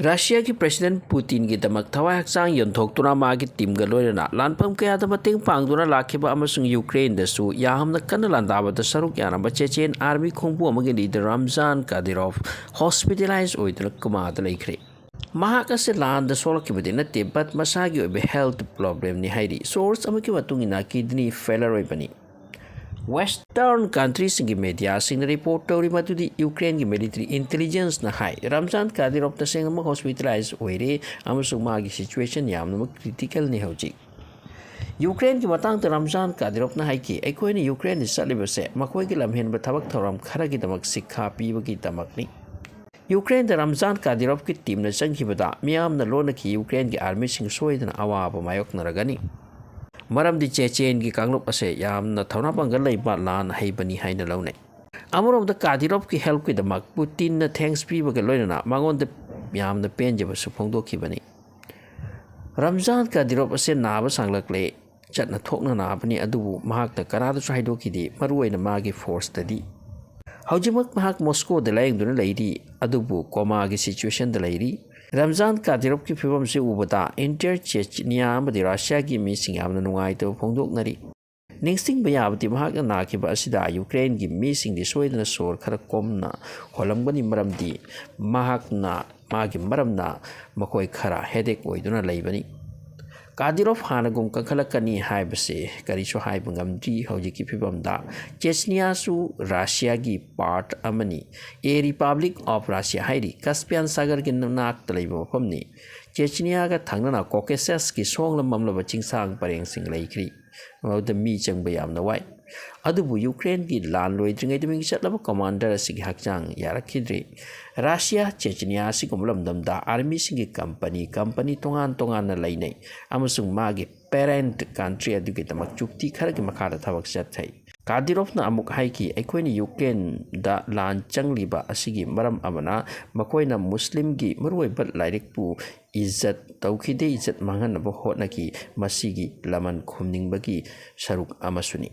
Russia की president Putin की दमक थवाई हक्चांग योंथोक्तुना मागी टीमगा लोइना लानफम कयादा मतेंग पांगदुना लाखिबा अमसुंग यूक्रेन दसु यामना कन्ना लांदाबदा सरुक यानाबा चेचेन आर्मी खोंगबु अमगे लीडर रमजान कादिरोव हॉस्पिटलाइज ओइदुना कोमादा leikhre महाक असे लांदा सोलकिबदि नते बट मसागी ओइबे हेल्थ प्रॉब्लम नि हाइरि सोर्स अमकी मतुंगिना किडनी फेलर ओइबनी Western countries in the media sing report to Ukraine military intelligence na hai Ramjan Kadirov na sing hospitalized oire amasung magi situation yamna critical ni hauji Ukraine ki matang ta Ramjan Kadirov na hai ki ekoi ni Ukraine is salibase makoi ki lamhen ba thabak thoram khara ki damak sikha piba ki damak ni Ukraine da Ramjan Kadirov ki team na sangkhibada miyam na lona ki Ukraine ki army sing soidana awaba mayok na ragani मरम दी Chechen की कांगलोप असे यामना थौना पंगल लैबा लान हैबनी हाइना लौने अमरोम the Kadyrov की help की दमक Putin न thanks पीबा के लोइना मांगोन the यामना पेंजेबा सुफोंदोखिबनी Ramzan Kadyrov असे नाबा सांगलकले चटना थोकना नाबनी अदुबु महाक द कनादसु हाइदोखिदि मरुओइना मागी फोर्स तदी हौजिमक महाक मॉस्को द लायंगदुना लैरी अदुबु कोमा की सिचुएशन द लैरी रमजान कादिरोव की फिल्म से उबता इंटर चेचनिया रशिया की मीसिंग यामना नुंगाइतो फोंदोकनरी निंगसिंग बयाबति महाक नाखिबा असिदा यूक्रेन की मीसिंग दि सोइदना सोर खरा कोमना होलंगबनी मरमदी महाकना मागी मरमना मकोय खरा हेडेक ओइदुना लैबनी कादिरोव हानगुम कंखलकनी हाइबसे करिसो हाइबंगमदी हौजी की फिल्मदा चेचनिया सु रशिया की पार्ट अमनी ए रिपब्लिक ऑफ रशिया हाइरी कास्पियन सागर की नाक तलैबो मफमनी चेचनिया का थंगना कॉकेसस की सोंगलम ममलबा चिंसांग परेंग सिंग लैख्री मौद मी चंगबा यामना वाई अदुबु यूक्रेन की लान लोइद्रिंगै दमिंग चटलबा कमांडर सिगी hakchang यारखिद्रे रशिया चेचनिया सिगुमलमदमदा आर्मी सिंगी कंपनी तोंगान तोंगान लैनै अमसुंग मागे पेरेंट कंट्री अदुगी दमक चुक्ति खरगी मखादा थबक चथै कादिरोव ना अमुक हाइकी एकोइनी यूक्रेन दा लान चंगलिबा असिगी मरम अमना मकोइना मुस्लिम की मरुइबा लाइरिकपु इज्जत तौखिदे इज्जत मांगनबा होटनकी मसिगी लमन खुमनिंगबगी सरुक अमसुनी